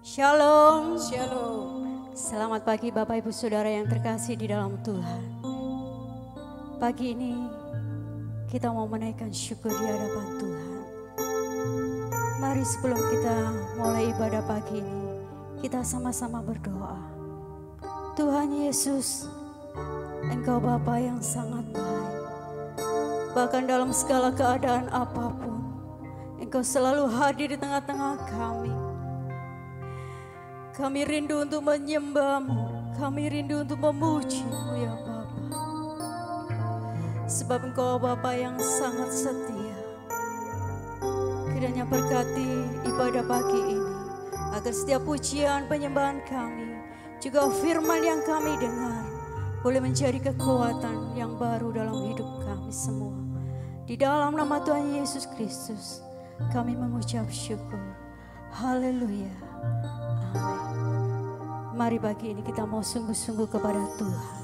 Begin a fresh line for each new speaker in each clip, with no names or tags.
Shalom.
Shalom.
Selamat pagi Bapak Ibu Saudara yang terkasih di dalam Tuhan. Pagi ini kita mau menaikkan syukur di hadapan Tuhan. Mari sebelum kita mulai ibadah pagi ini, kita sama-sama berdoa. Tuhan Yesus, Engkau Bapa yang sangat baik. Bahkan dalam segala keadaan apapun, Engkau selalu hadir di tengah-tengah kami. Kami rindu untuk menyembah-Mu, kami rindu untuk memuji-Mu ya Bapa. Sebab Engkau Bapa yang sangat setia. Kiranya berkati ibadah pagi ini, agar setiap pujian penyembahan kami, juga firman yang kami dengar, boleh menjadi kekuatan yang baru dalam hidup kami semua. Di dalam nama Tuhan Yesus Kristus, kami mengucap syukur. Haleluya. Amin. Mari pagi ini kita mau sungguh-sungguh kepada Tuhan.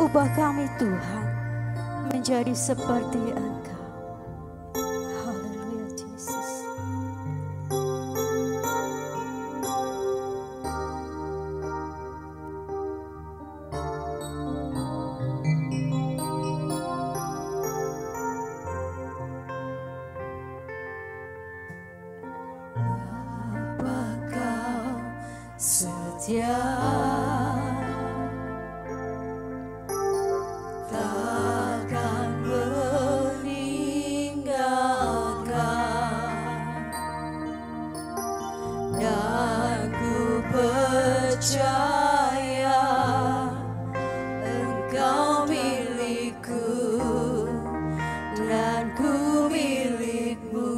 Ubah kami Tuhan menjadi seperti Engkau. Haleluya Yesus.
Setia, takkan meninggalkan, dan ku percaya Engkau milikku dan ku milikmu.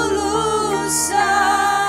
Setulus hatimu.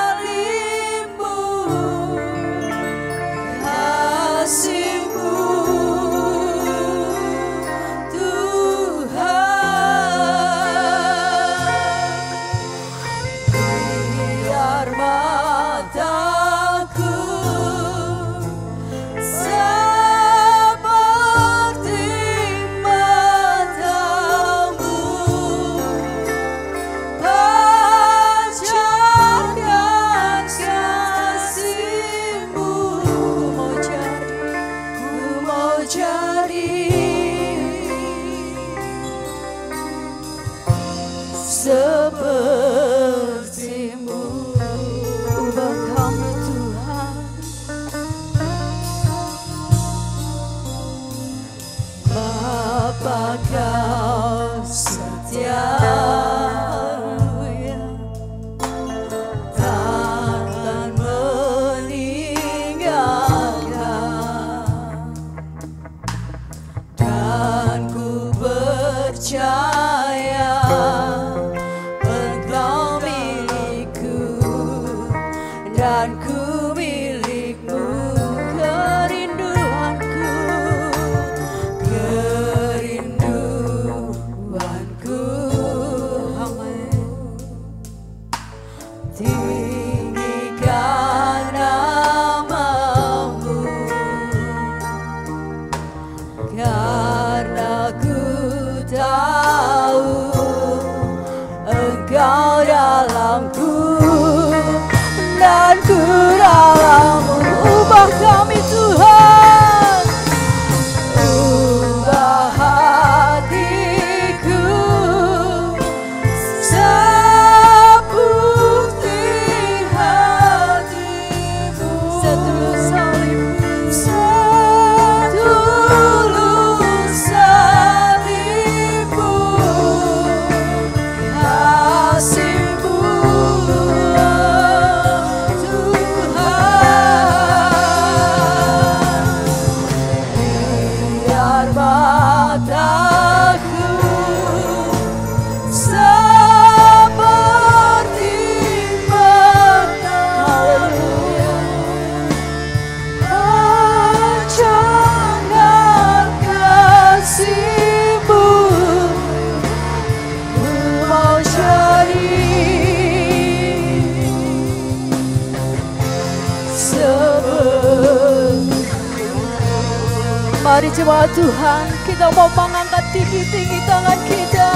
Mari jemaat Tuhan, kita mau mengangkat tinggi-tinggi tangan kita.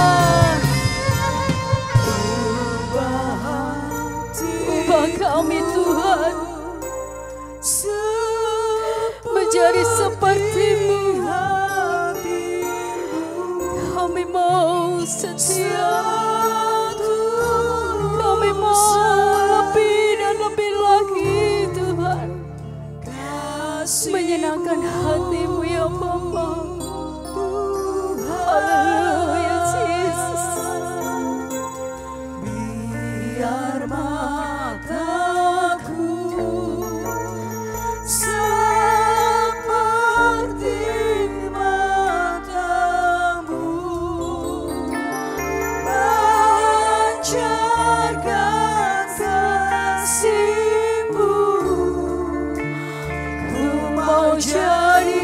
Ubah kami Tuhan menjadi seperti-Mu. Kami mau setia, kami mau lebih dan lebih lagi Tuhan, menyenangkan hati-Mu ya Bapa. Haleluya Yesus.
Biar mataku seperti mata-Mu, pancarkan kasih-Mu. Ku mau jadi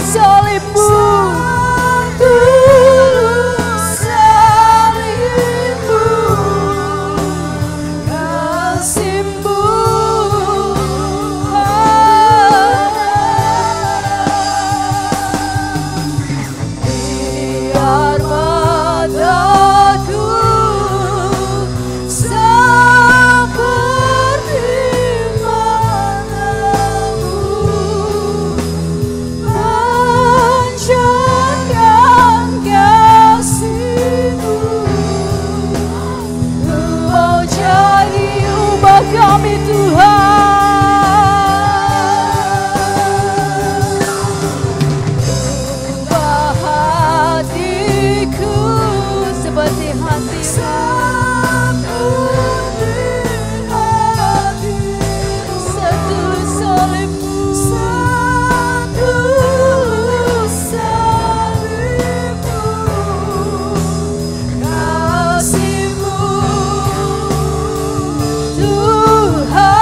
salib-Mu, salib-Mu, kasih-Mu, biar mataku seperti mata-Mu, pancarkan kasih-Mu. Ku mau jadi, ubah kami Tuhan, ubah hatiku seperti hati-Mu, setulus salib-Mu, setulus salib-Mu, kasih-Mu Tuhan.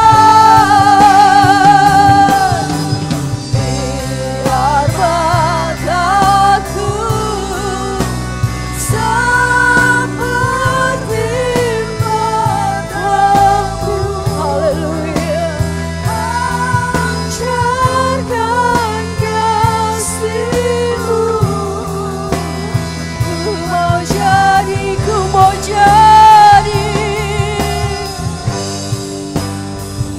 Biar mataku seperti mata-Mu, haleluya, pancarkan kasih-Mu. Ku mau jadi, ku mau jadi,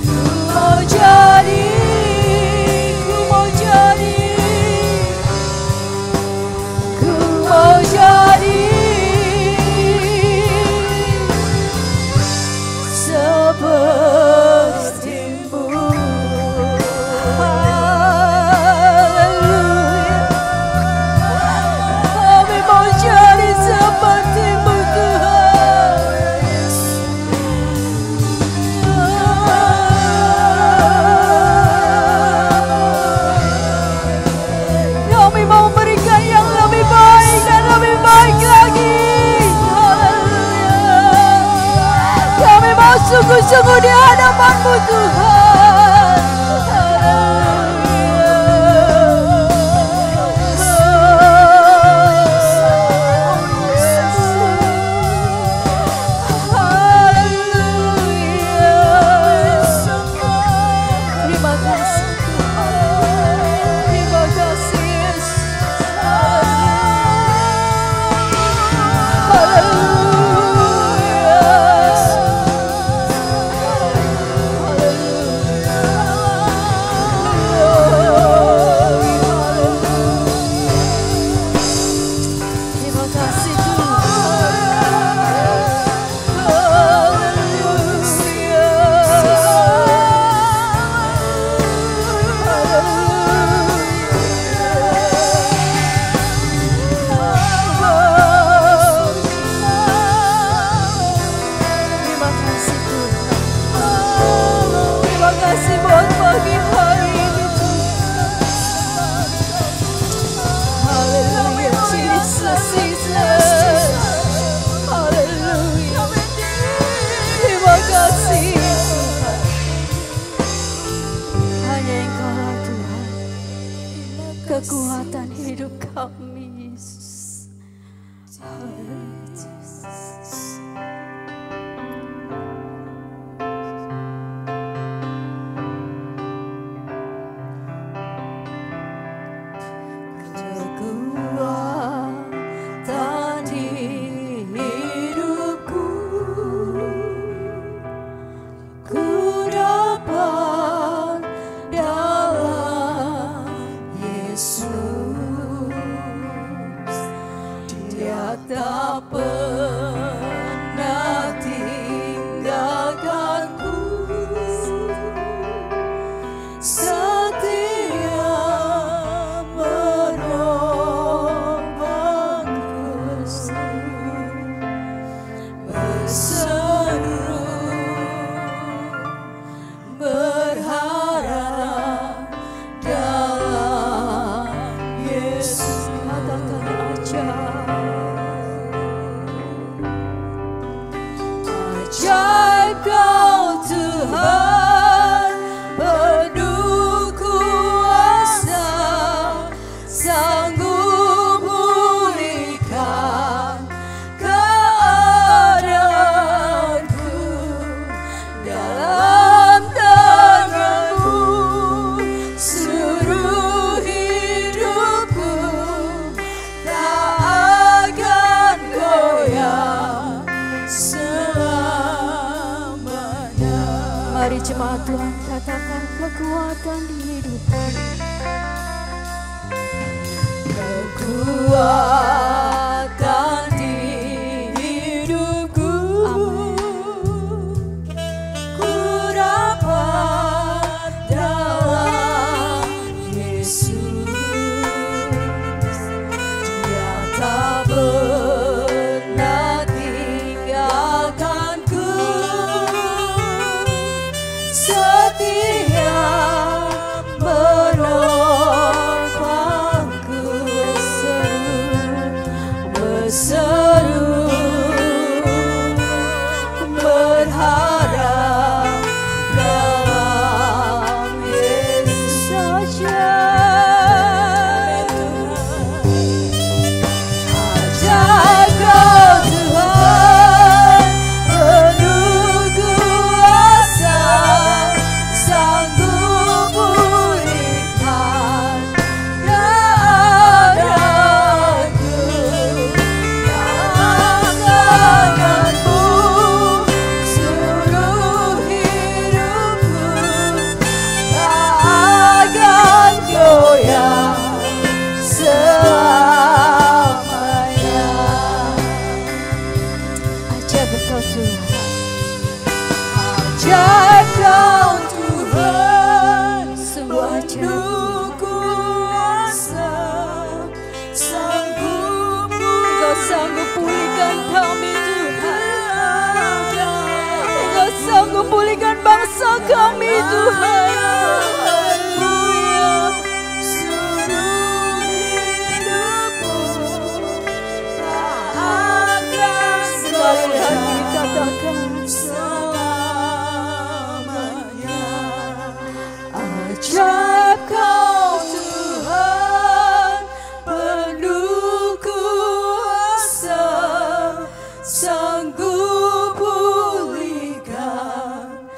ku mau jadi, ku mau jadi, ku mau jadi seperti-Mu. Haleluya. Kami mau jadi seperti-Mu Tuhan. Kami mau memberikan yang lebih baik dan lebih baik lagi. Haleluya. Kami mau sungguh-sungguh di hadapan-Mu Tuhan. Terima kasih Tuhan. Terima kasih Yesus. Terima kasih Terima kasih buat pagi hari ini Tuhan. Haleluya, Jesus, Jesus. Kekuatan di hidupku, ku dapat dalam Yesus. Dia tak pernah tinggalkanku, setia menolongku, berseru berharap dalam Yesus. Katakan ajaib Kau Tuhan, penuh kuasa, sanggup pulihkan keadaanku, dalam tangan-Mu seluruh hidupku tak akan goyah selamanya. Mari jemaat Tuhan katakan kekuatan di hidupku. Kekuatan di hidupku, ku dapat dalam Yesus. Dia tak pernah tinggalkanku, setia menolongku, berseru berharap dalam Yesus saja. Ajaib Kau Tuhan, penuh kuasa, sanggup pulihkan keadaanku, dalam tangan-Mu seluruh hidupku tak akan goyah selamanya. Ajaib Kau Tuhan, ajaib Kau Tuhan, penuh kuasa, sanggup Engkau sanggup pulihkan kami Tuhan. Engkau sanggup pulihkan bangsa kami Tuhan. Haleluya. Seluruh hidupku tak akan sekali lagi katakan selamanya. Ajaib Kau Tuhan, penuh kuasa, sanggup pulihkan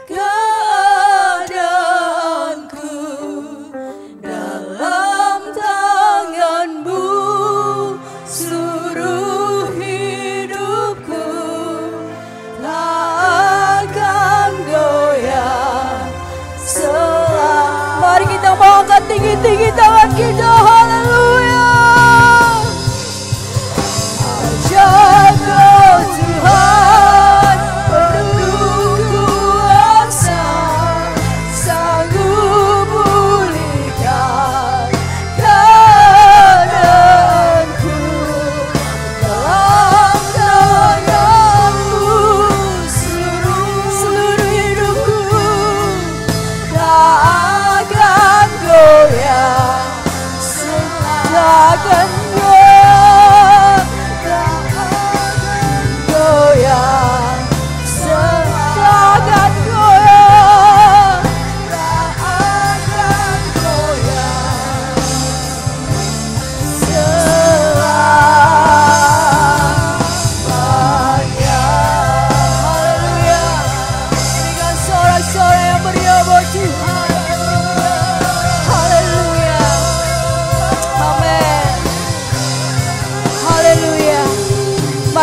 keadaan.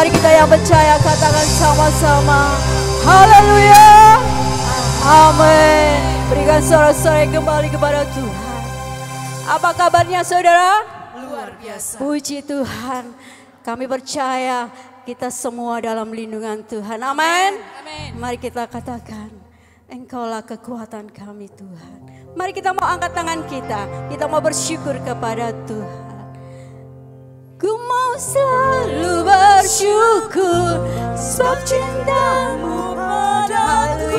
Mari kita yang percaya katakan sama-sama. Haleluya. Amin. Berikan sorak-sorai kembali kepada Tuhan. Apa kabarnya saudara?
Luar biasa.
Puji Tuhan. Kami percaya kita semua dalam lindungan Tuhan. Amin. Mari kita katakan, Engkaulah kekuatan kami Tuhan. Mari kita mau angkat tangan kita. Kita mau bersyukur kepada Tuhan. Ku mau selalu bersyukur sebab cintamu padaku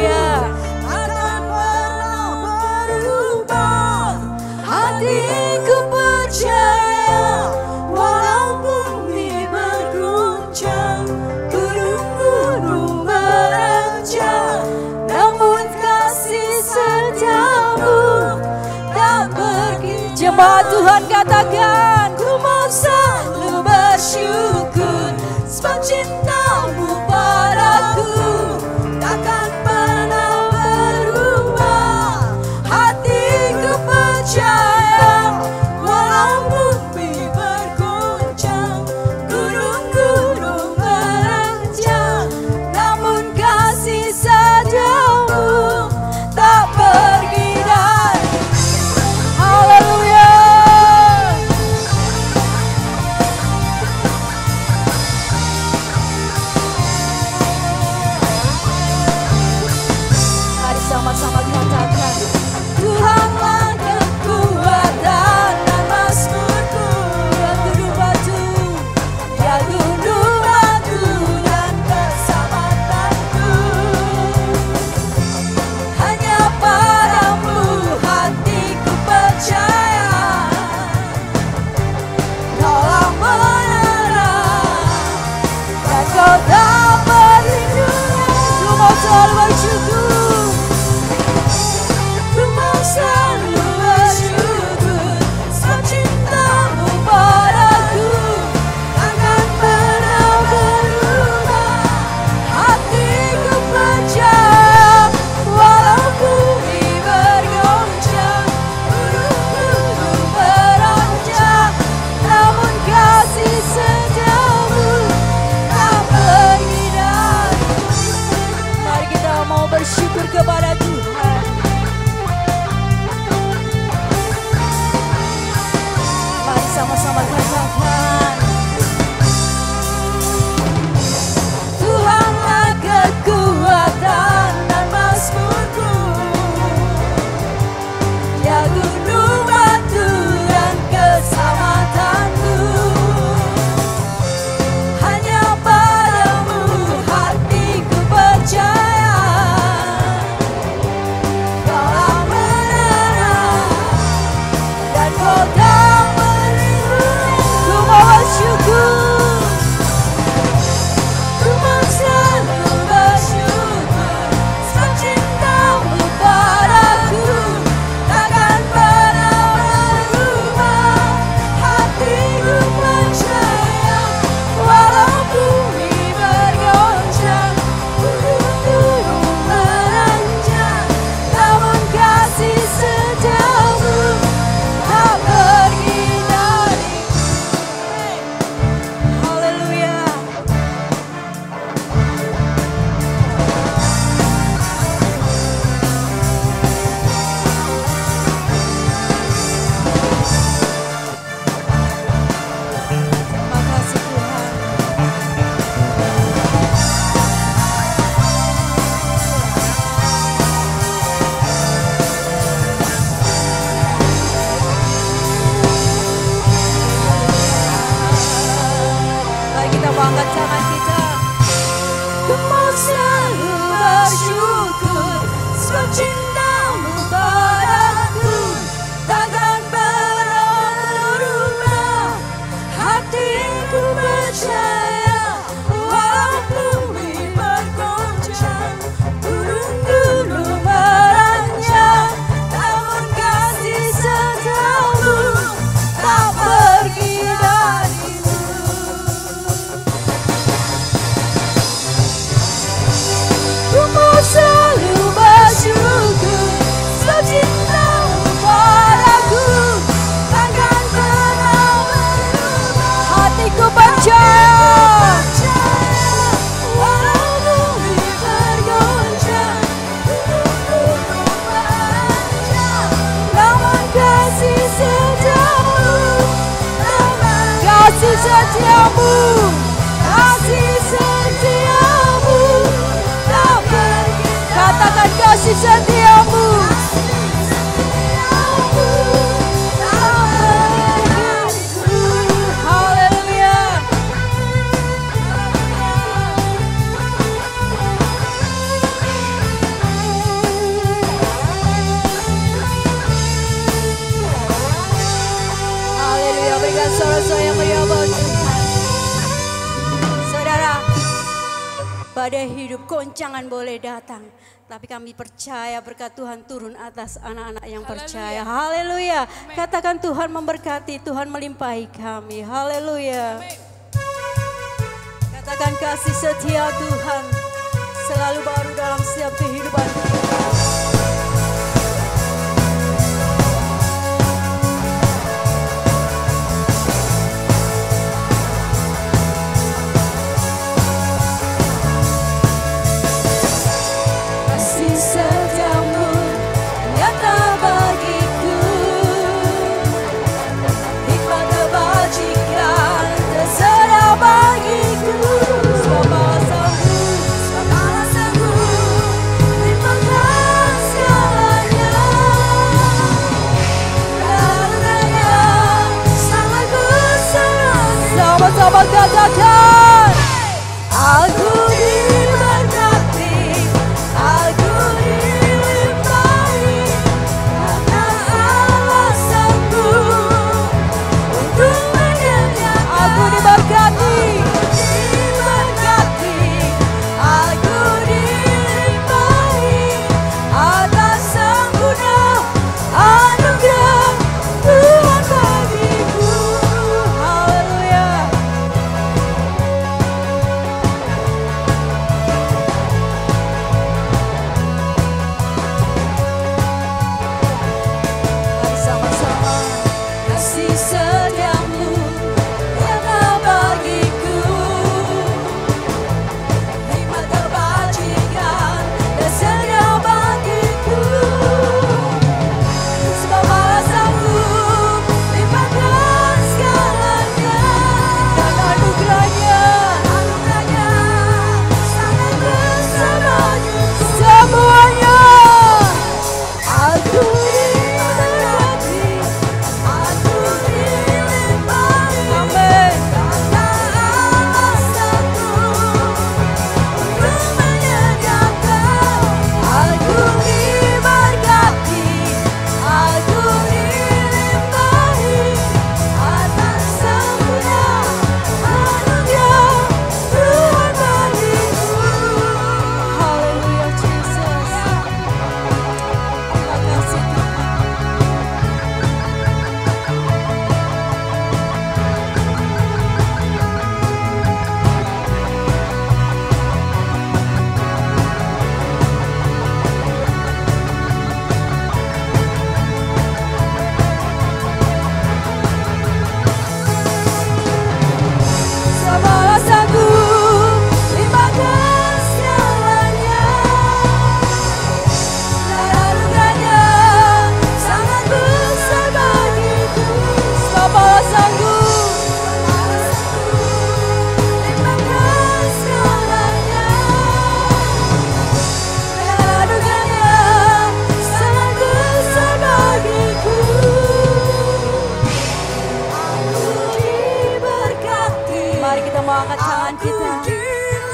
Takkan pernah berubah.
hatiku percaya.
Walau bumi berguncang, gunung-gunung menerjang,
Namun kasih setiamu tak pergi. Jemaat Tuhan katakan, ku mau selalu bersyukur sebab cintamu padaku
takkan pernah berubah.
hatiku percaya.
Walau bumi berguncang, gunung-gunung menerjang,
Namun kasih setiamu tak pergi dan haleluya. setiamu, kasih setiamu tak pergi. Katakan kasih setiamu. Saudara, badai hidup goncangan boleh datang, tapi kami percaya berkat Tuhan turun atas anak-anak yang percaya. Haleluya. Katakan Tuhan memberkati, Tuhan melimpahi kami. Haleluya. Katakan kasih setia Tuhan selalu baru dalam setiap kehidupan kita. Sama-sama katakan, aku diberkati, aku dilimpahi, karena alasanku untuk menyediakan. Aku diberkati, aku dilimpahi atas sempurna anugerah Tuhan bagiku. Haleluya. Mari sama-sama kasih setiamu nyata bagiku, hikmat kebajikan dan setia bagiku. Sebab balasanku limpahkan segalanya, dan anugerahnya sangat besar bagi semuanya. Aku diberkati, aku dilimpahi, amin, karena alasanku untuk menyediakan. Aku diberkati, aku dilimpahi atas sempurna anugerah Tuhan bagiku. Haleluya Jesus. Terima kasih Tuhan. Balasanku limpahkan segalanya, dan anugerahnya sangat besar bagiku. Sebab balasanku limpahkan segalanya, dan anugerahnya sangat besar bagiku. Mari kita mau angkat tangan kita.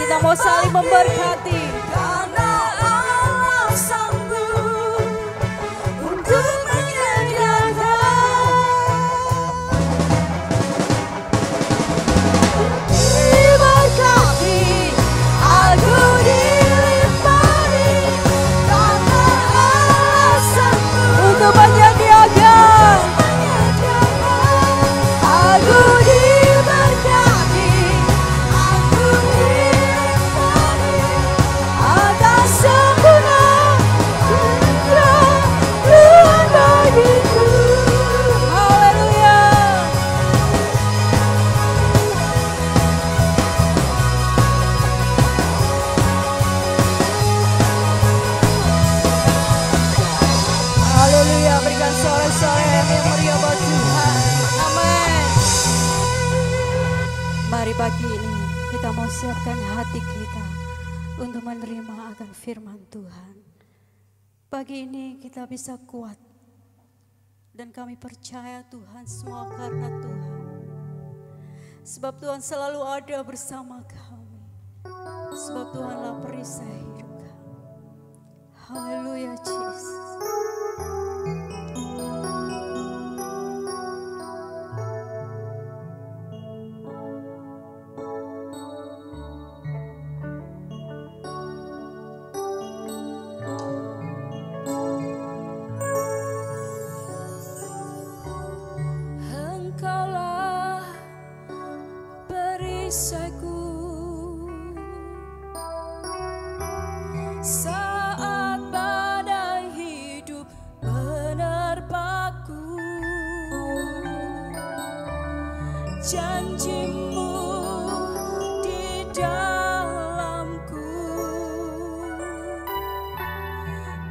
Kita mau saling memberkati. Karena alasanku untuk menyediakan. Diberkati, aku dilimpahi, karena alasanku untuk menyediakan. Aku diberkati, aku dilimpahi Kita mau siapkan hati kita untuk menerima akan firman Tuhan. Pagi ini kita bisa kuat. Dan kami percaya Tuhan semua karena Tuhan. Sebab Tuhan selalu ada bersama kami. Sebab Tuhanlah perisai hidup kami. Haleluya Jesus.
Saat badai hidup menerpaku, janjimu di dalamku,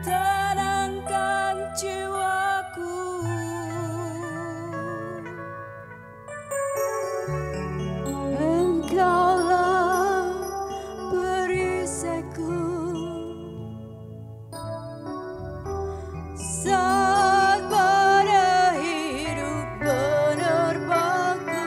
tenangkan jiwaku.
Engkaulah perisaiku saat badai hidup menerpaku,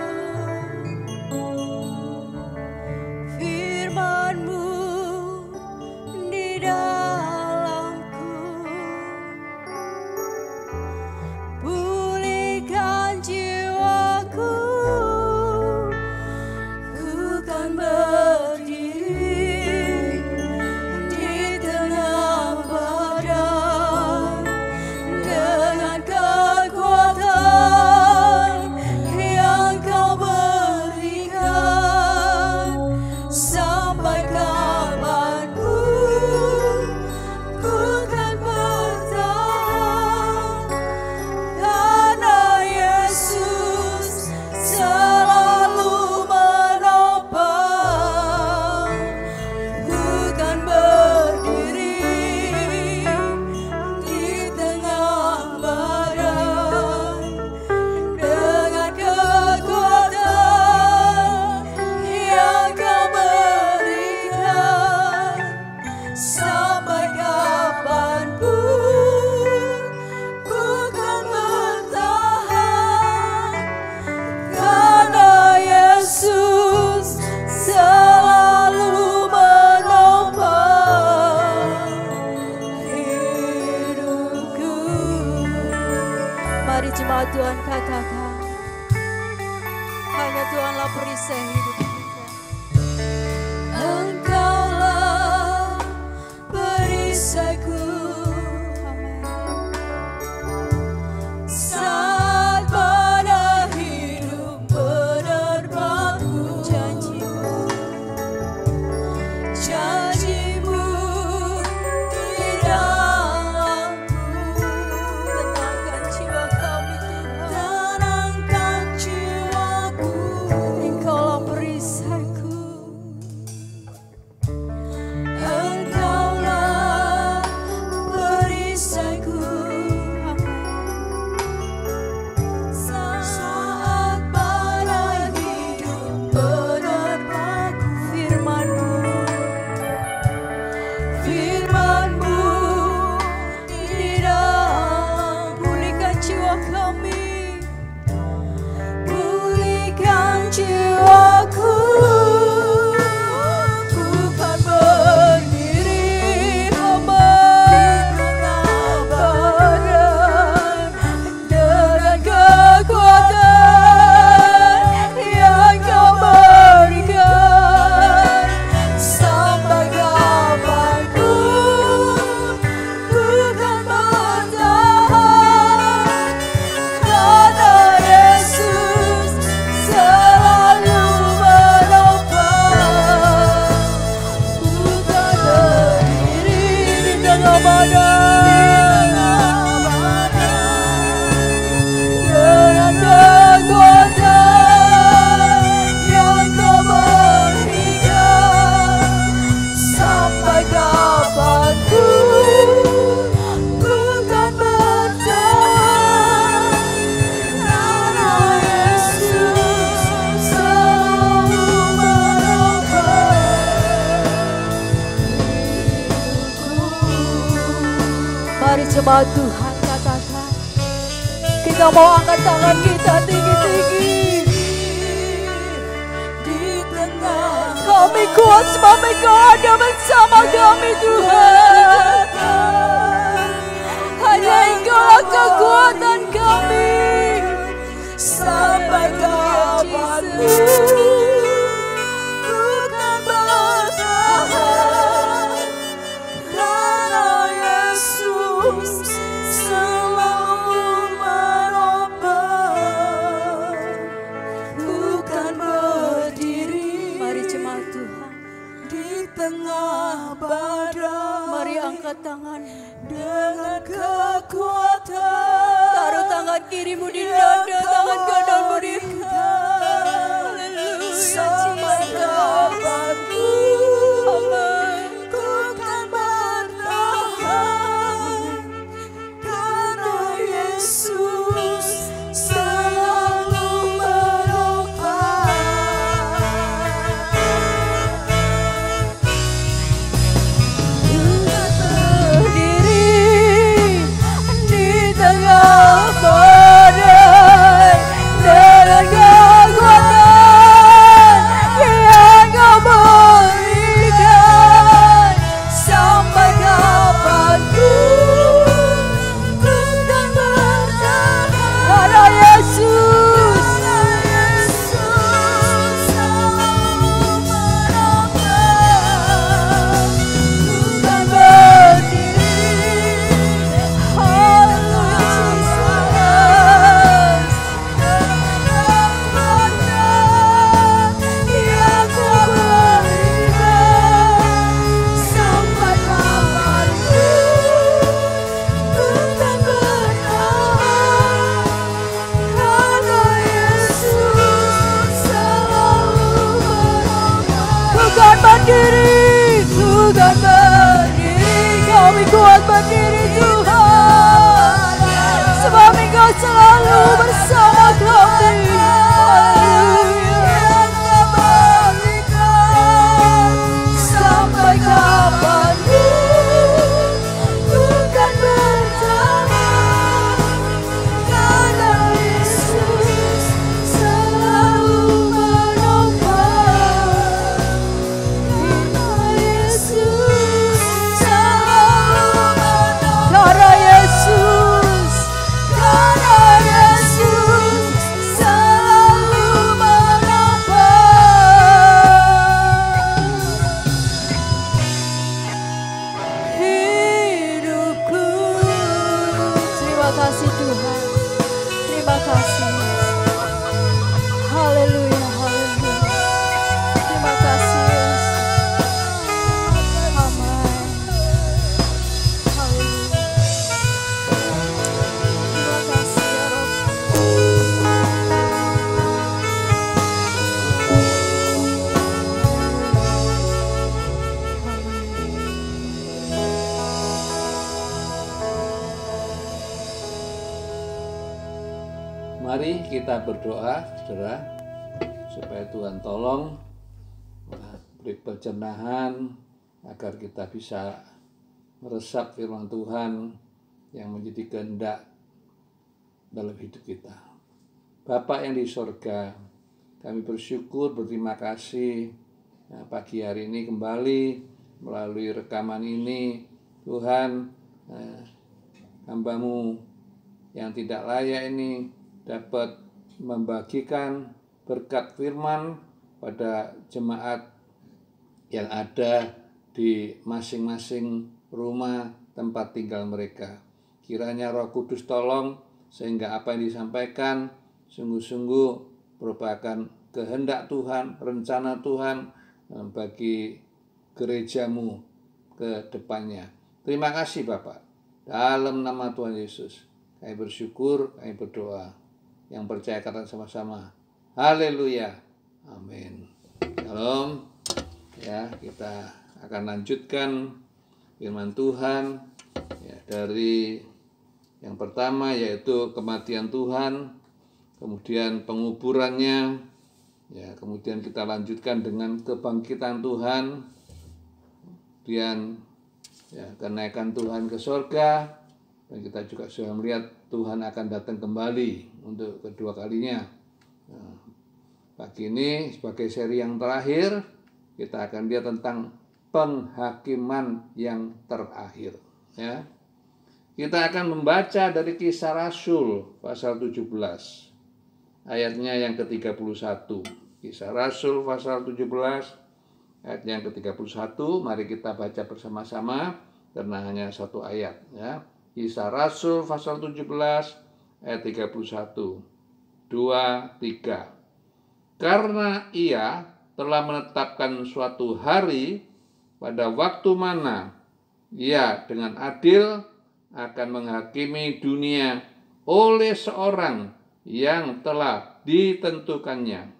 jemaat Tuhan katakan, kita mau angkat tangan kita tinggi-tinggi. Kami kuat sebab Engkau ada bersama kami Tuhan. Hanya Engkaulah kekuatan kami.
Sampai kapanpun ku kan bertahan, karena Yesus selalu menopang. Ku kan berdiri,
Mari jemaat Tuhan,
di tengah badai.
mari angkat tangan.
Dengan kekuatan,
Taruh tangan kirimu di dada, tangan kananmu di
sampai kapanpun ku kan bertahan, karena Yesus selalu menopang.
berdiri di tengah badai dengan kekuatan yang Kau berikan. Sampai kapanpun ku kan bertahan, karena Yesus
selalu menopang.
kan berdiri. Haleluya Yesus.
Yang Kau berikan, sampai kapanpun ku kan bertahan, karena Yesus selalu menopang.
Ku kan berdiri, kami kuat berdiri Tuhan, sebab Engkau selalu bersama kami. Haleluya.
Yang Kau berikan, sampai kapanpun ku kan bertahan, karena Yesus selalu menopang. Karena Yesus selalu menopang.
Karena Yesus,
Karena Yesus selalu menopang
hidupku. Terima kasih Tuhan, terima kasih. Haleluya, haleluya. Terima kasih Yesus. Amin. Haleluya. Terima kasih ya Rob.
Mari kita berdoa, saudara, supaya Tuhan tolong beri pencernahan agar kita bisa meresap firman Tuhan yang menjadi kehendak dalam hidup kita. Bapa yang di sorga, kami bersyukur, berterima kasih pagi hari ini kembali melalui rekaman ini. Tuhan, hamba-Mu yang tidak layak ini dapat membagikan berkat firman pada jemaat yang ada di masing-masing rumah tempat tinggal mereka. Kiranya Roh Kudus tolong sehingga apa yang disampaikan sungguh-sungguh merupakan kehendak Tuhan, rencana Tuhan bagi gereja-Mu ke depannya. Terima kasih Bapak. Dalam nama Tuhan Yesus, kami bersyukur, kami berdoa. Yang percaya kata sama-sama, haleluya, amin. Shalom. Ya, kita akan lanjutkan firman Tuhan ya, dari yang pertama yaitu kematian Tuhan, kemudian penguburannya, ya, kemudian kita lanjutkan dengan kebangkitan Tuhan, kemudian ya, kenaikan Tuhan ke surga, Dan kita juga sudah melihat Tuhan akan datang kembali untuk kedua kalinya. Nah, pagi ini sebagai seri yang terakhir, kita akan lihat tentang penghakiman yang terakhir. Ya. Kita akan membaca dari Kisah Rasul pasal 17, ayatnya yang ke-31. Kisah Rasul pasal 17, ayat yang ke-31. Mari kita baca bersama-sama karena hanya satu ayat. Ya. Kisah Rasul pasal 17 ayat 31. 2, 3. Karena ia telah menetapkan suatu hari pada waktu mana ia dengan adil akan menghakimi dunia oleh seorang yang telah ditentukannya.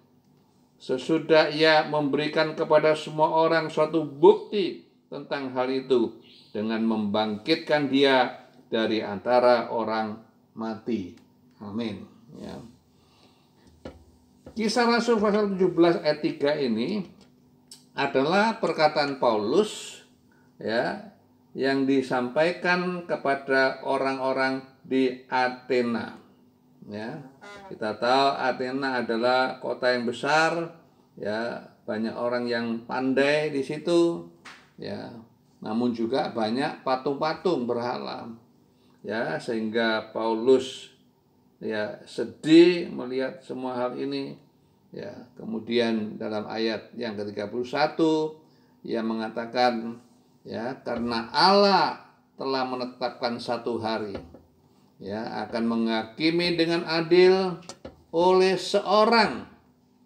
Sesudah ia memberikan kepada semua orang suatu bukti tentang hal itu dengan membangkitkan dia dari antara orang mati. Amin. Ya. Kisah Rasul pasal 17 ayat 3 ini adalah perkataan Paulus, ya, yang disampaikan kepada orang-orang di Athena. Ya, kita tahu Athena adalah kota yang besar, ya, banyak orang yang pandai di situ, ya. Namun juga banyak patung-patung berhala. Ya, sehingga Paulus ya sedih melihat semua hal ini. Ya, kemudian dalam ayat yang ke-31 ia mengatakan, ya, karena Allah telah menetapkan satu hari, ya, akan menghakimi dengan adil oleh seorang,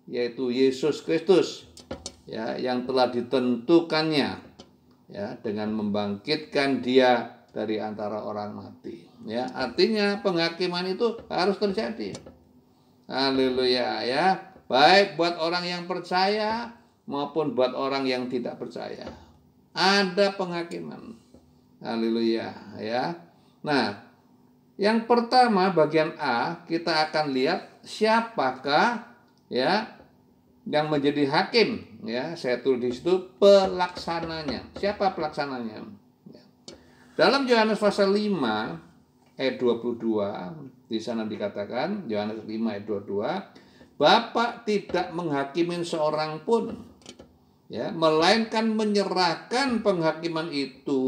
yaitu Yesus Kristus, ya, yang telah ditentukannya, ya, dengan membangkitkan dia dari antara orang mati. Ya, artinya penghakiman itu harus terjadi. Haleluya, ya. Baik buat orang yang percaya maupun buat orang yang tidak percaya. Ada penghakiman. Haleluya, ya. Nah, yang pertama bagian A kita akan lihat siapakah, ya, yang menjadi hakim, ya. Saya tulis di situ pelaksananya. Siapa pelaksananya? Dalam Yohanes pasal 5 ayat 22, di sana dikatakan, Yohanes 5 ayat 22, Bapa tidak menghakimi seorang pun, ya, melainkan menyerahkan penghakiman itu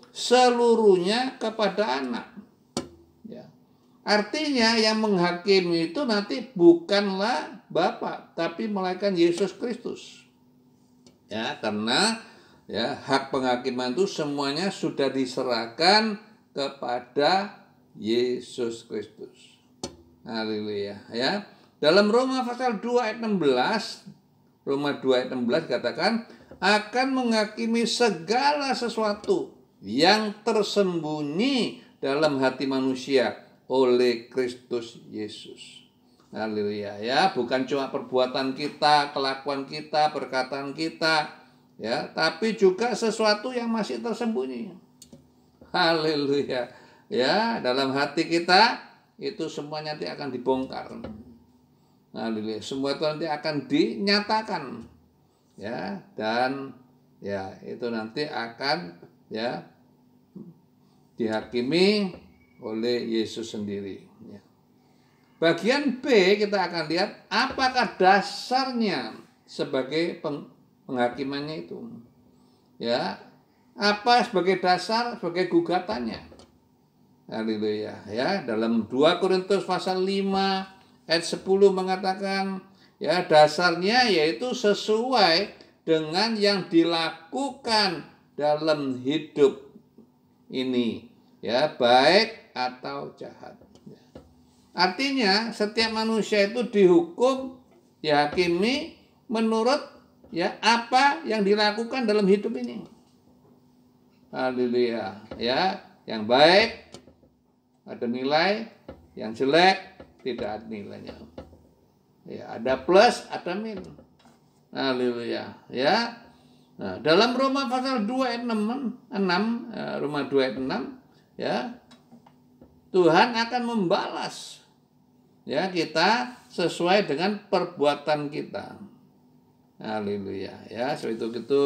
seluruhnya kepada Anak. Ya. Artinya yang menghakimi itu nanti bukanlah Bapa, tapi melainkan Yesus Kristus. Ya, karena ya, hak penghakiman itu semuanya sudah diserahkan kepada Yesus Kristus. Haleluya, ya. Dalam Roma pasal 2 ayat 16, Roma 2 ayat 16 katakan akan menghakimi segala sesuatu yang tersembunyi dalam hati manusia oleh Kristus Yesus. Haleluya, ya, bukan cuma perbuatan kita, kelakuan kita, perkataan kita, ya, tapi juga sesuatu yang masih tersembunyi. Haleluya, ya, dalam hati kita itu semuanya nanti akan dibongkar. Haleluya, semua itu nanti akan dinyatakan, ya, dan ya itu nanti akan, ya, dihakimi oleh Yesus sendiri. Ya. Bagian B kita akan lihat apakah dasarnya sebagai penghakimannya itu, ya, apa sebagai dasar, sebagai gugatannya. Haleluya, ya. Dalam 2 Korintus pasal 5 ayat 10 mengatakan, ya, dasarnya yaitu sesuai dengan yang dilakukan dalam hidup ini, ya, baik atau jahat. Artinya setiap manusia itu dihukum, dihakimi menurut, ya, apa yang dilakukan dalam hidup ini. Haleluya, ya, yang baik ada nilai, yang jelek tidak ada nilainya. Ya, ada plus, ada min. Haleluya, ya. Nah, dalam Roma pasal 2 ayat 6, Roma 2 ayat 6, ya, Tuhan akan membalas, ya, kita sesuai dengan perbuatan kita. Haleluya, ya. Sebab itu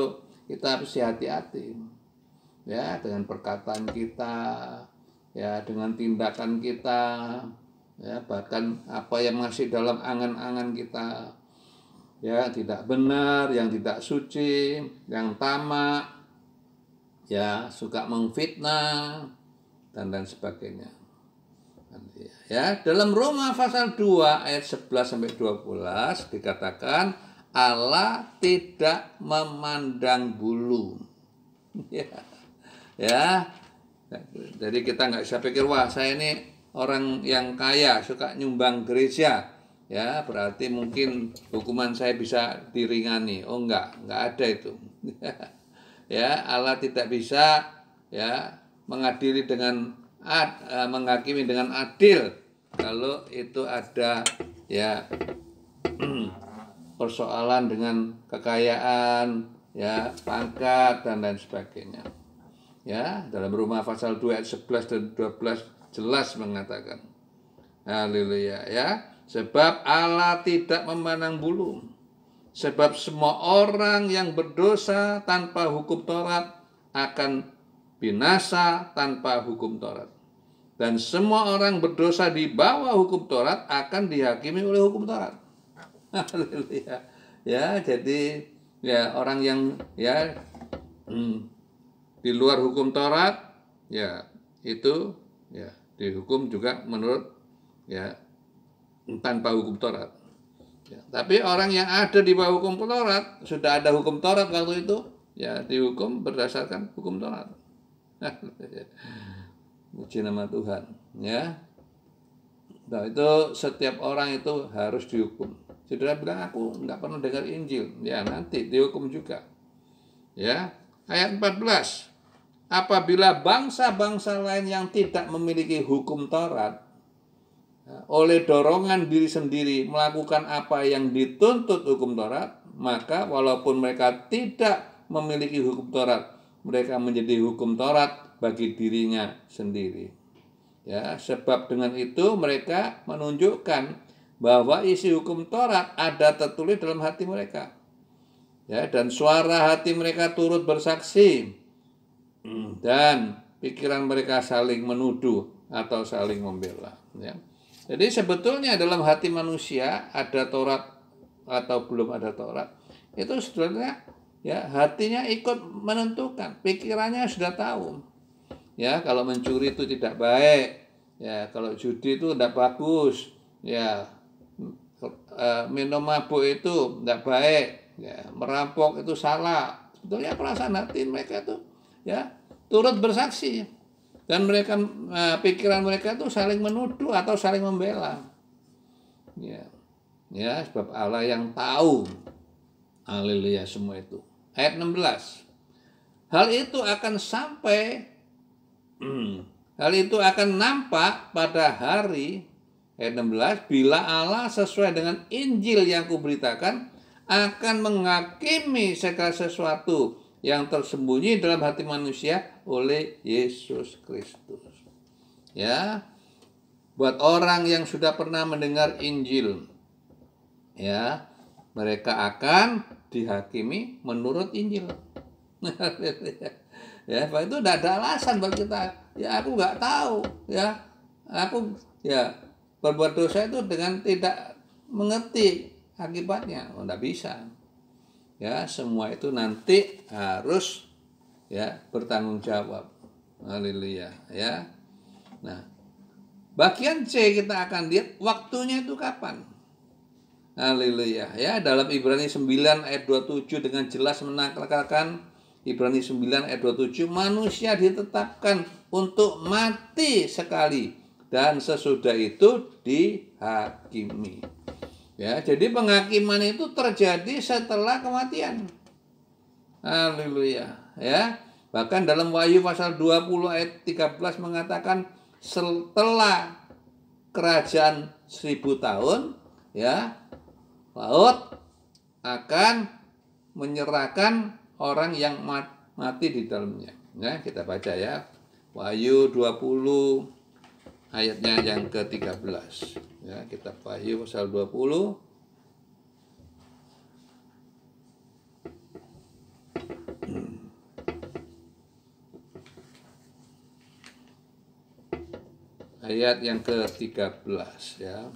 kita harus hati-hati, ya, dengan perkataan kita, ya dengan tindakan kita, ya bahkan apa yang masih dalam angan-angan kita, ya tidak benar, yang tidak suci, yang tamak, ya suka memfitnah dan lain sebagainya. Ya, dalam Roma pasal 2 ayat 11 sampai 12 dikatakan Allah tidak memandang bulu. Ya. Ya. Jadi kita nggak bisa pikir wah saya ini orang yang kaya suka nyumbang gereja, ya berarti mungkin hukuman saya bisa diringani. Oh enggak ada itu. Ya, Allah tidak bisa ya menghakimi dengan adil kalau itu ada ya persoalan dengan kekayaan, ya pangkat dan lain sebagainya. Ya, dalam Roma pasal 2 ayat 11 dan 12 jelas mengatakan. Haleluya, ya. Sebab Allah tidak memandang bulu. Sebab semua orang yang berdosa tanpa hukum Taurat akan binasa tanpa hukum Taurat. Dan semua orang berdosa di bawah hukum Taurat akan dihakimi oleh hukum Taurat. Haleluya. Ya, jadi ya orang yang ya di luar hukum Taurat, ya itu ya dihukum juga menurut ya tanpa hukum Taurat. Ya, tapi orang yang ada di bawah hukum Taurat, sudah ada hukum Taurat waktu itu, ya dihukum berdasarkan hukum Taurat. Puji nama Tuhan, ya. Nah, itu setiap orang itu harus dihukum. Saudara bilang aku nggak pernah dengar Injil, ya nanti dihukum juga. Ya, ayat 14. Apabila bangsa-bangsa lain yang tidak memiliki hukum Taurat oleh dorongan diri sendiri melakukan apa yang dituntut hukum Taurat, maka walaupun mereka tidak memiliki hukum Taurat, mereka menjadi hukum Taurat bagi dirinya sendiri. Ya, sebab dengan itu mereka menunjukkan bahwa isi hukum Taurat ada tertulis dalam hati mereka. Ya, dan suara hati mereka turut bersaksi. Dan pikiran mereka saling menuduh atau saling membela. Ya. Jadi sebetulnya dalam hati manusia ada Taurat atau belum ada Taurat, itu sebenarnya ya hatinya ikut menentukan, pikirannya sudah tahu. Ya, kalau mencuri itu tidak baik, ya kalau judi itu tidak bagus, ya minum mabuk itu tidak baik, ya merampok itu salah. Sebetulnya perasaan hati mereka itu ya turut bersaksi, dan mereka pikiran mereka itu saling menuduh atau saling membela. Ya, sebab Allah yang tahu. Haleluya semua itu. Ayat 16. Hal itu akan nampak pada hari, ayat 16, bila Allah sesuai dengan Injil yang kuberitakan akan menghakimi segala sesuatu yang tersembunyi dalam hati manusia oleh Yesus Kristus. Ya, buat orang yang sudah pernah mendengar Injil, ya, mereka akan dihakimi menurut Injil. Ya, Pak, itu tidak ada alasan bagi kita. Ya, aku nggak tahu. Ya, aku ya berbuat dosa itu dengan tidak mengerti akibatnya. Oh, tidak bisa. Ya, semua itu nanti harus ya bertanggung jawab. Haleluya, ya. Nah, bagian C kita akan lihat waktunya itu kapan. Haleluya, ya. Dalam Ibrani 9 ayat 27 dengan jelas menekankan, Ibrani 9 ayat 27, manusia ditetapkan untuk mati sekali dan sesudah itu dihakimi. Ya, jadi penghakiman itu terjadi setelah kematian. Haleluya, ya. Bahkan dalam Wahyu pasal 20 ayat 13 mengatakan setelah kerajaan 1000 tahun, ya, laut akan menyerahkan orang yang mati di dalamnya. Ya, kita baca ya. Wahyu 20 ayatnya yang ke-13. Ya, kita Wahyu pasal 20 ayat ayat yang ke-13 ya.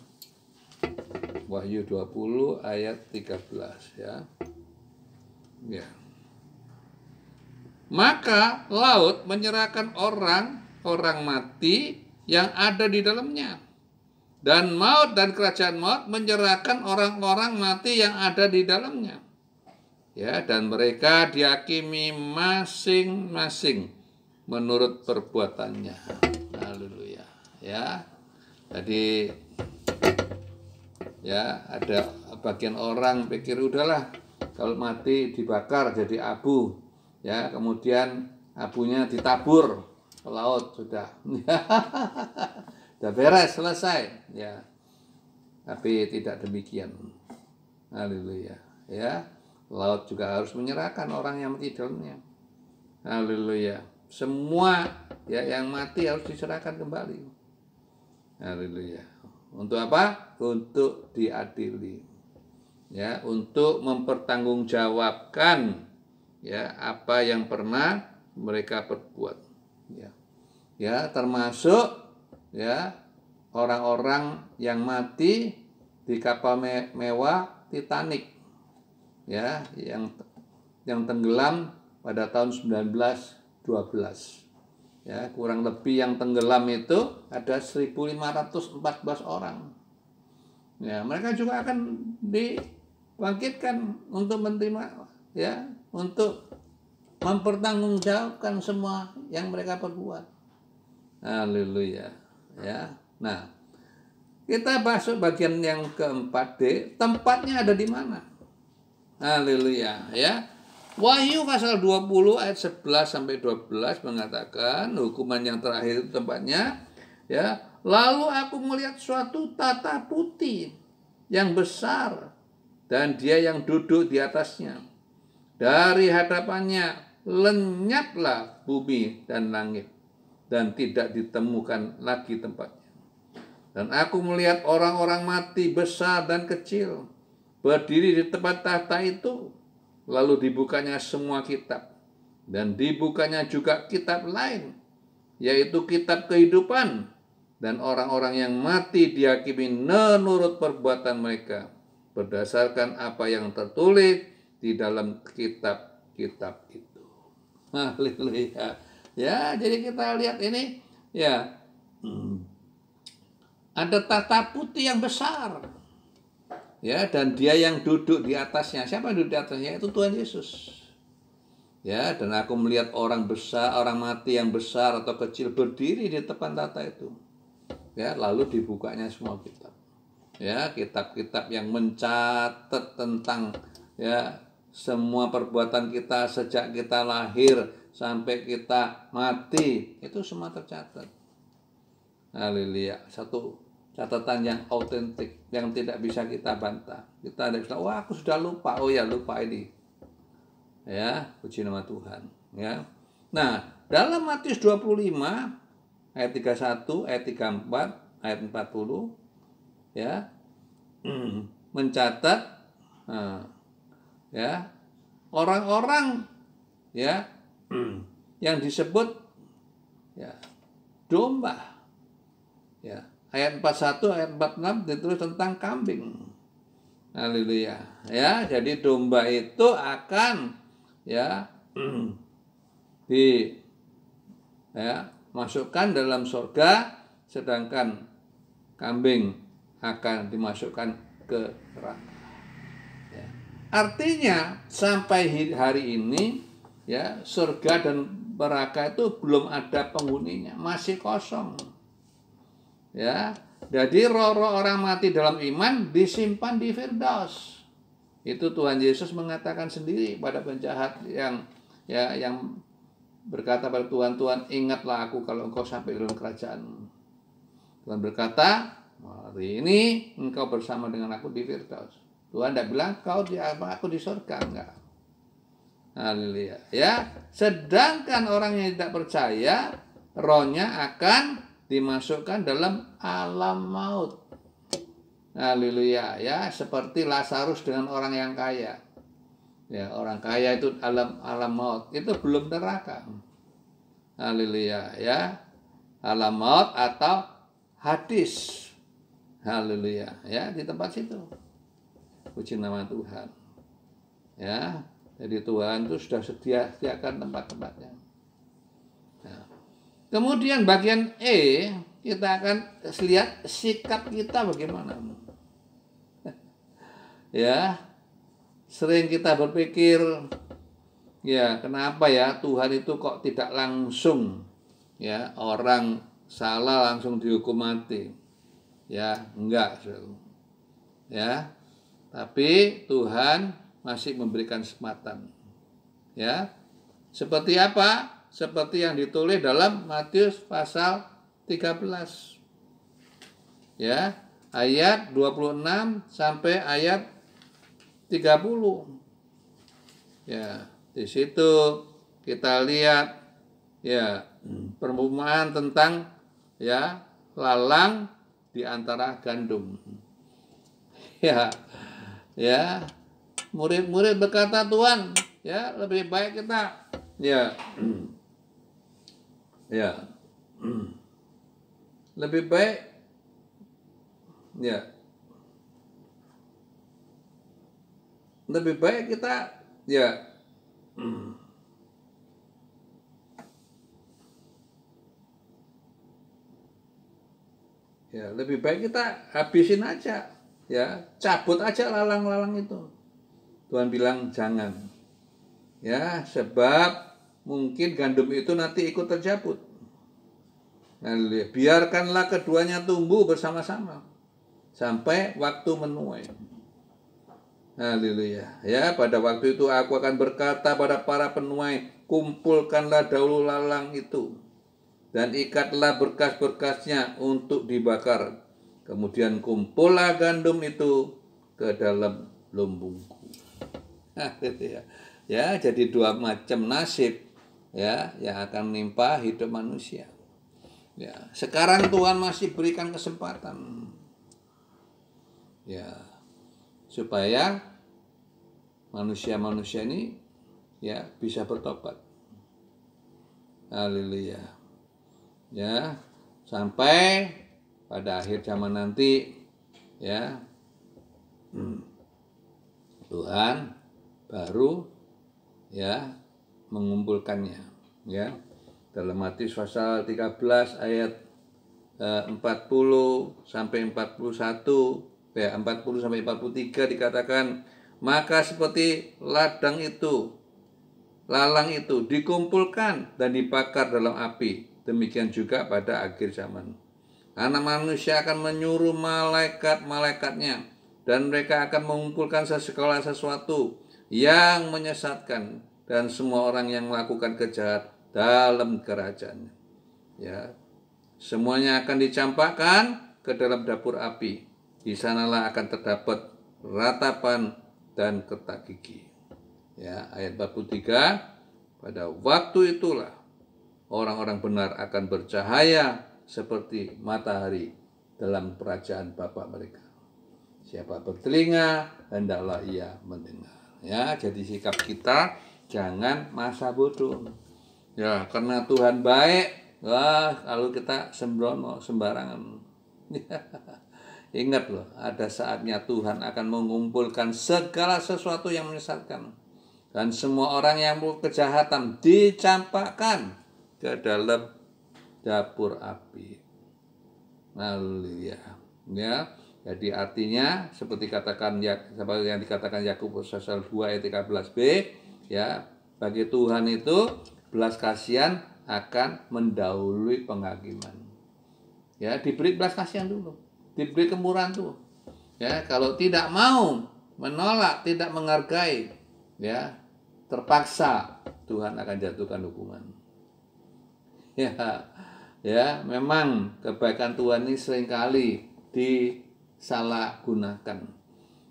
Wahyu 20 ayat 13 ya. Ya. Maka laut menyerahkan orang mati yang ada di dalamnya. Dan maut dan kerajaan maut menyerahkan orang-orang mati yang ada di dalamnya. Ya, dan mereka dihakimi masing-masing menurut perbuatannya. Haleluya. Ya. Jadi ya, ada bagian orang pikir udahlah kalau mati dibakar jadi abu. Ya, kemudian abunya ditabur ke laut sudah. Sudah beres, selesai ya. Tapi tidak demikian. Haleluya. Ya, laut juga harus menyerahkan orang yang mati dalamnya. Haleluya. Semua ya yang mati harus diserahkan kembali. Haleluya. Untuk apa? Untuk diadili. Ya, untuk mempertanggungjawabkan ya apa yang pernah mereka perbuat. Ya. Ya, termasuk ya orang-orang yang mati di kapal mewah Titanic ya yang tenggelam pada tahun 1912 ya, kurang lebih yang tenggelam itu ada 1.514 orang ya. Mereka juga akan dibangkitkan untuk menerima ya, untuk mempertanggungjawabkan semua yang mereka perbuat. Haleluya. Ya, nah kita masuk bagian yang keempat D, tempatnya ada di mana? Haleluya, ya. Wahyu pasal 20 ayat 11 sampai 12 mengatakan hukuman yang terakhir itu tempatnya, ya. Lalu aku melihat suatu tata putih yang besar dan dia yang duduk di atasnya. Dari hadapannya lenyaplah bumi dan langit, dan tidak ditemukan lagi tempatnya. Dan aku melihat orang-orang mati besar dan kecil berdiri di tempat tahta itu. Lalu dibukanya semua kitab. Dan dibukanya juga kitab lain, yaitu kitab kehidupan. Dan orang-orang yang mati dihakimi menurut perbuatan mereka, berdasarkan apa yang tertulis di dalam kitab-kitab itu. Haleluya. Ya, jadi kita lihat ini ya, ada tahta putih yang besar ya, dan dia yang duduk di atasnya. Siapa yang duduk di atasnya? Itu Tuhan Yesus ya. Dan aku melihat orang besar, orang mati yang besar atau kecil berdiri di depan tahta itu ya. Lalu dibukanya semua kitab ya, kitab-kitab yang mencatat tentang ya semua perbuatan kita sejak kita lahir sampai kita mati, itu semua tercatat. Haleluya. Satu catatan yang autentik, yang tidak bisa kita bantah. Kita tidak bisa, wah aku sudah lupa. Oh ya, lupa ini. Ya, puji nama Tuhan. Ya. Nah, dalam Matius 25 ayat 31, ayat 34, ayat 40 ya, mencatat ya orang-orang ya yang disebut ya domba ya. Ayat 41 ayat 46 ditulis tentang kambing. Haleluya ya. Jadi domba itu akan ya di ya masukkan dalam surga, sedangkan kambing akan dimasukkan ke neraka ya. Artinya sampai hari ini ya, surga dan neraka itu belum ada penghuninya, masih kosong. Ya, jadi roh-roh orang mati dalam iman disimpan di Firdaus. Itu Tuhan Yesus mengatakan sendiri pada penjahat yang ya yang berkata pada Tuhan, Tuhan ingatlah aku kalau engkau sampai dalam kerajaan-Mu. Tuhan berkata, hari ini engkau bersama dengan aku di Firdaus. Tuhan tidak bilang kau di aku di surga, enggak. Haleluya ya. Sedangkan orang yang tidak percaya, rohnya akan dimasukkan dalam alam maut. Haleluya ya, seperti Lazarus dengan orang yang kaya. Ya, orang kaya itu alam maut, itu belum neraka. Haleluya ya. Alam maut atau hadis. Haleluya, ya, di tempat situ. Puji nama Tuhan. Ya, jadi Tuhan itu sudah sediakan tempat-tempatnya. Nah, kemudian bagian E, kita akan lihat sikap kita bagaimana. Ya, sering kita berpikir, ya, kenapa ya Tuhan itu kok tidak langsung, ya, orang salah langsung dihukum mati. Ya, enggak, ya, tapi Tuhan masih memberikan kesempatan. Ya, seperti apa? Seperti yang ditulis dalam Matius pasal 13. Ya, ayat 26 sampai ayat 30. Ya, di situ kita lihat, ya, perumpamaan tentang, ya, lalang di antara gandum. Ya, ya, murid-murid berkata, Tuhan, ya, lebih baik kita, ya, ya, lebih baik, ya, lebih baik kita, ya, ya, lebih baik kita habisin aja, ya, cabut aja lalang-lalang itu. Tuhan bilang jangan, ya, sebab mungkin gandum itu nanti ikut terjabut. Nah, biarkanlah keduanya tumbuh bersama-sama sampai waktu menuai. Haleluya. Ya, pada waktu itu aku akan berkata pada para penuai, kumpulkanlah dahulu lalang itu dan ikatlah berkas-berkasnya untuk dibakar. Kemudian kumpullah gandum itu ke dalam lumbungku. Ya, jadi dua macam nasib, ya, yang akan menimpa hidup manusia. Ya, sekarang Tuhan masih berikan kesempatan, ya, supaya manusia-manusia ini, ya, bisa bertobat. Haleluya. Ya, sampai pada akhir zaman nanti, ya, Tuhan baru, ya, mengumpulkannya, ya, dalam Matius pasal 13 ayat 40 sampai 41, ya, 40 sampai 43 dikatakan, maka seperti ladang itu, lalang itu dikumpulkan dan dibakar dalam api, demikian juga pada akhir zaman. Anak manusia akan menyuruh malaikat-malaikatnya, dan mereka akan mengumpulkan segala sesuatu yang menyesatkan dan semua orang yang melakukan kejahat dalam kerajaannya. Ya, semuanya akan dicampakkan ke dalam dapur api. Di sanalah akan terdapat ratapan dan ketak gigi. Ya, ayat 43, pada waktu itulah orang-orang benar akan bercahaya seperti matahari dalam kerajaan Bapa mereka. Siapa bertelinga, hendaklah ia mendengar. Ya, jadi sikap kita jangan masa bodoh. Ya, karena Tuhan baik, wah, kalau kita sembrono sembarangan. Ingat loh, ada saatnya Tuhan akan mengumpulkan segala sesuatu yang menyesatkan, dan semua orang yang melakukan kejahatan dicampakkan ke dalam dapur api. Haleluya. Ya, jadi artinya seperti seperti yang dikatakan Yakobus pasal 2 ayat 13b, ya, bagi Tuhan itu belas kasihan akan mendahului penghakiman. Ya, diberi belas kasihan dulu, diberi kemurahan tuh. Ya, kalau tidak mau, menolak, tidak menghargai, ya, terpaksa Tuhan akan jatuhkan hukuman. Ya, ya, memang kebaikan Tuhan ini seringkali disalahgunakan.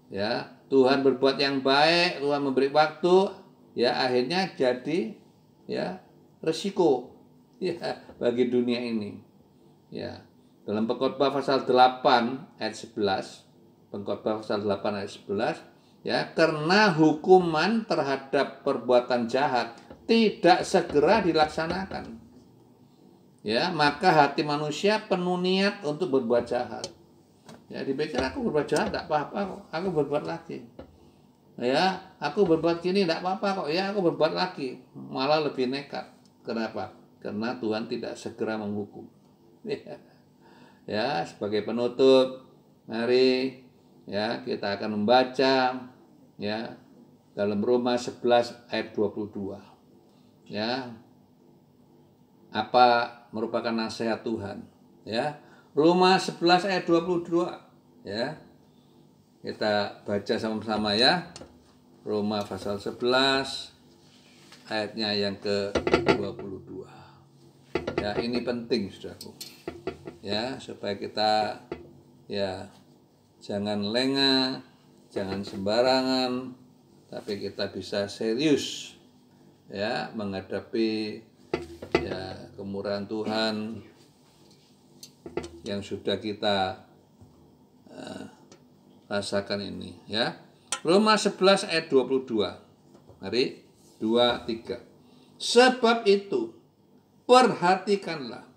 Ya, Tuhan berbuat yang baik, Tuhan memberi waktu, ya, akhirnya jadi, ya, resiko, ya, bagi dunia ini. Ya, dalam Pengkhotbah pasal 8 ayat 11, Pengkhotbah pasal 8 ayat 11, ya, karena hukuman terhadap perbuatan jahat tidak segera dilaksanakan. ya, maka hati manusia penuh niat untuk berbuat jahat. Ya, dipikir aku berbuat jahat tidak apa-apa kok, aku berbuat lagi. Ya, aku berbuat gini tidak apa-apa kok, ya aku berbuat lagi, malah lebih nekat. Kenapa? Karena Tuhan tidak segera menghukum. Ya, sebagai penutup, mari ya kita akan membaca ya dalam Roma 11 ayat 22. Ya, apa merupakan nasihat Tuhan? Ya, Roma 11 ayat 22. Ya, kita baca sama-sama ya. Roma pasal 11 ayatnya yang ke-22. Ya, ini penting saudaraku. Ya, supaya kita ya jangan lengah, jangan sembarangan, tapi kita bisa serius ya menghadapi ya kemurahan Tuhan yang sudah kita rasakan ini ya. Roma 11 ayat 22. Mari 2, 3. Sebab itu perhatikanlah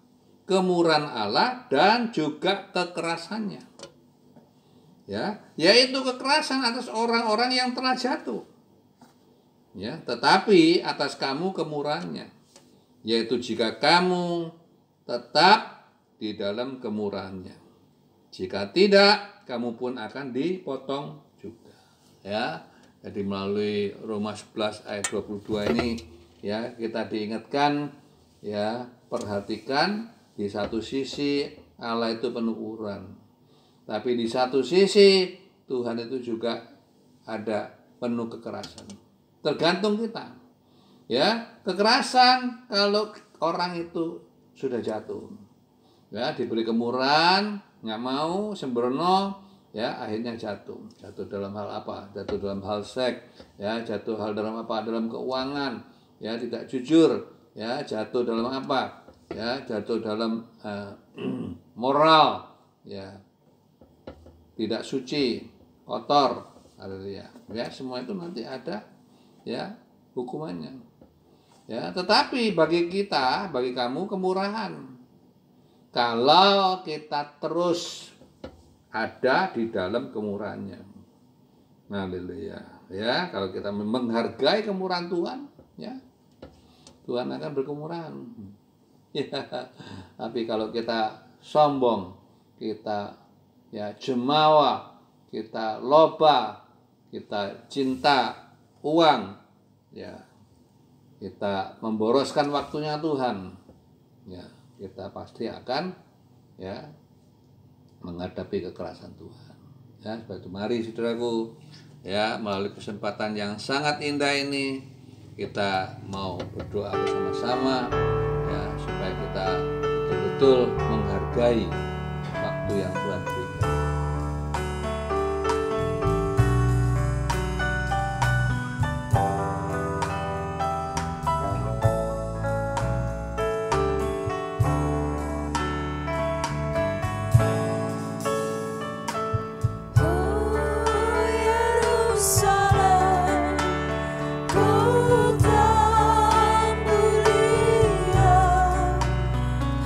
kemurahan Allah dan juga kekerasannya. Ya, yaitu kekerasan atas orang-orang yang telah jatuh. Ya, tetapi atas kamu kemurahannya, yaitu jika kamu tetap di dalam kemurahannya. Jika tidak, kamu pun akan dipotong juga. Ya, jadi melalui Roma 11 ayat 22 ini ya kita diingatkan ya, perhatikan di satu sisi Allah itu penuh urang, tapi di satu sisi Tuhan itu juga ada penuh kekerasan. Tergantung kita. Ya, kekerasan kalau orang itu sudah jatuh. Ya, diberi kemurahan, nggak mau, sembrono, ya akhirnya jatuh dalam hal apa? Jatuh dalam hal seks, ya jatuh hal dalam apa? Dalam keuangan, ya tidak jujur, ya jatuh dalam apa? Ya jatuh dalam moral, ya tidak suci, kotor, ya semua itu nanti ada ya hukumannya. Ya, tetapi bagi kita, bagi kamu kemurahan. Kalau kita terus ada di dalam kemurahannya. Haleluya. Ya, kalau kita menghargai kemurahan Tuhan, ya Tuhan akan berkemurahan. Ya, tapi kalau kita sombong, kita ya jemawa, kita loba, kita cinta uang, ya kita memboroskan waktunya Tuhan, ya kita pasti akan ya menghadapi kekerasan Tuhan. Ya, sebab itu mari saudaraku, ya melalui kesempatan yang sangat indah ini kita mau berdoa bersama-sama ya supaya kita betul-betul menghargai waktu yang Tuhan berikan.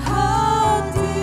Hatiku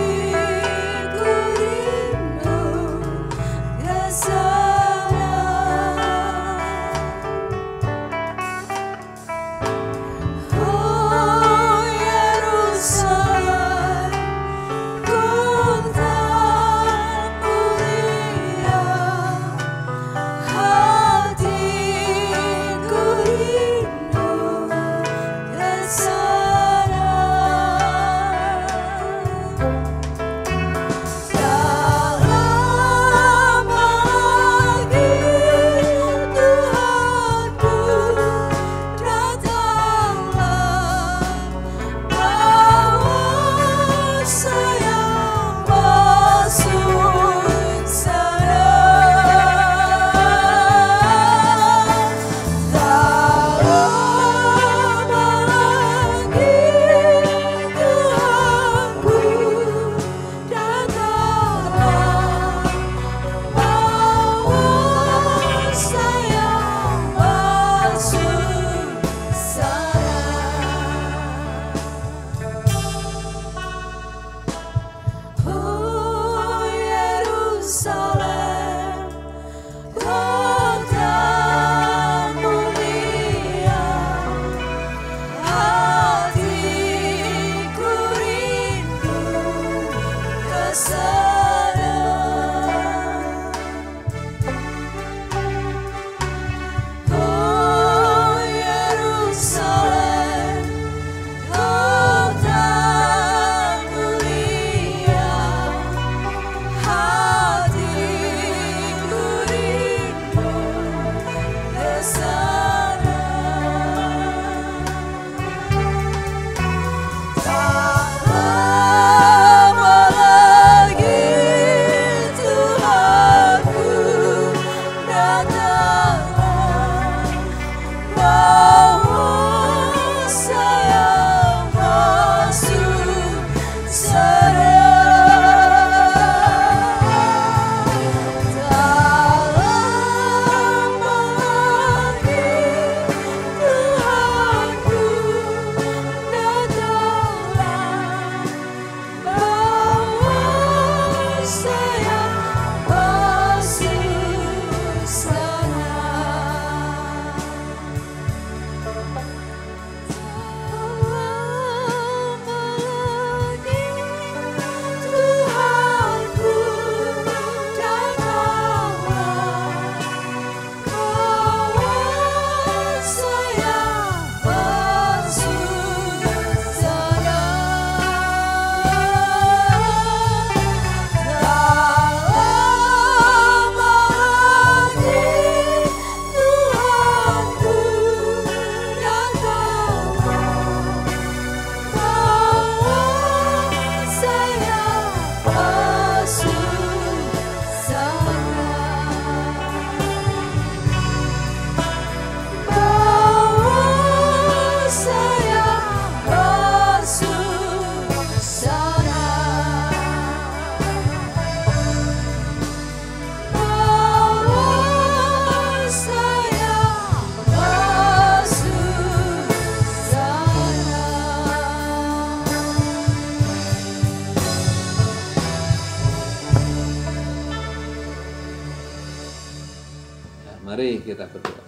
Mari kita berdoa.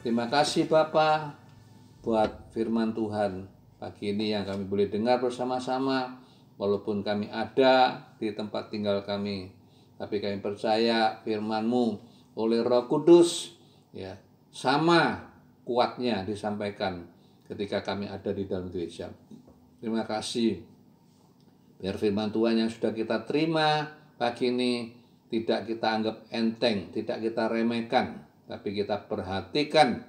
Terima kasih Bapa buat firman Tuhan pagi ini yang kami boleh dengar bersama-sama. Walaupun kami ada di tempat tinggal kami, tapi kami percaya firman-Mu oleh Roh Kudus ya sama kuatnya disampaikan ketika kami ada di dalam gereja. Terima kasih. Biar firman Tuhan yang sudah kita terima pagi ini tidak kita anggap enteng, tidak kita remehkan, tapi kita perhatikan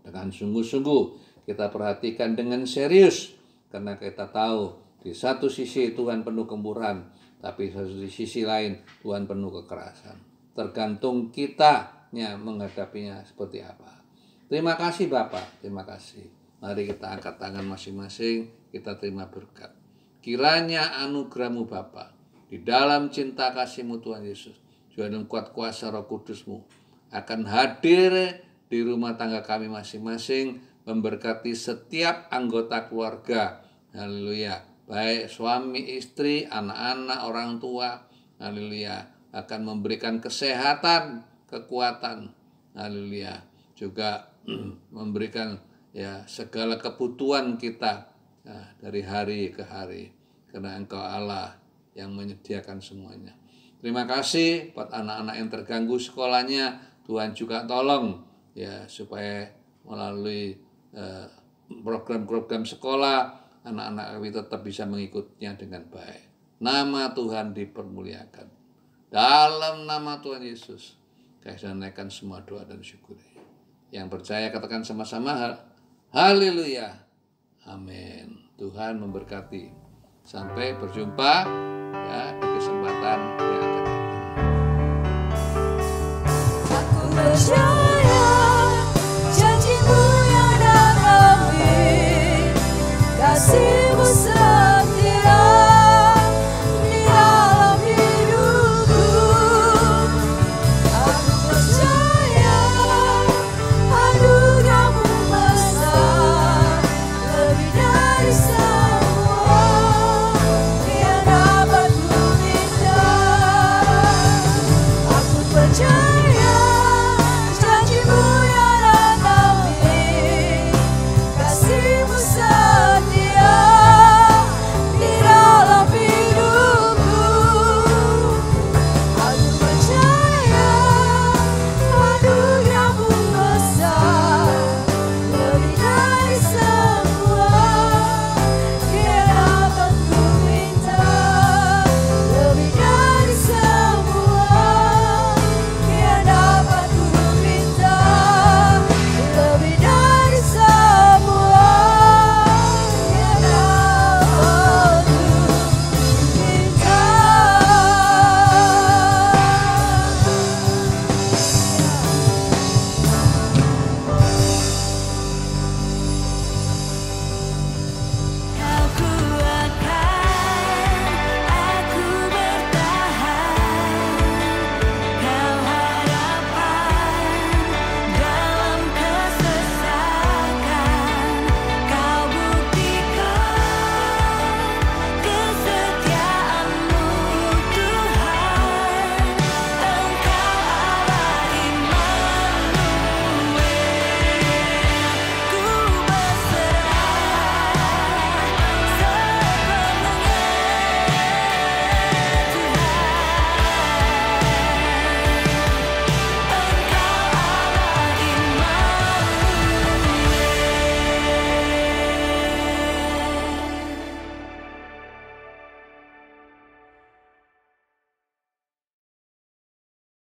dengan sungguh-sungguh, kita perhatikan dengan serius, karena kita tahu di satu sisi Tuhan penuh kemurahan, tapi di sisi lain Tuhan penuh kekerasan. Tergantung kitanya menghadapinya seperti apa. Terima kasih Bapak, terima kasih. Mari kita angkat tangan masing-masing, kita terima berkat. Kiranya anugerah-Mu Bapa, di dalam cinta kasih-Mu Tuhan Yesus, juga dengan kuat kuasa Roh Kudus-Mu akan hadir di rumah tangga kami masing-masing, memberkati setiap anggota keluarga. Haleluya. Baik suami, istri, anak-anak, orang tua. Haleluya. Akan memberikan kesehatan, kekuatan. Haleluya. Juga memberikan ya segala kebutuhan kita dari hari ke hari. Karena Engkau Allah yang menyediakan semuanya. Terima kasih buat anak-anak yang terganggu sekolahnya. Tuhan juga tolong ya supaya melalui program-program sekolah anak-anak kami tetap bisa mengikutinya dengan baik. Nama Tuhan dipermuliakan. Dalam nama Tuhan Yesus, kami naikkan semua doa dan syukur. Yang percaya katakan sama-sama, haleluya. Amin. Tuhan memberkati. Sampai berjumpa ya di kesempatan yang akan datang.
Aku percaya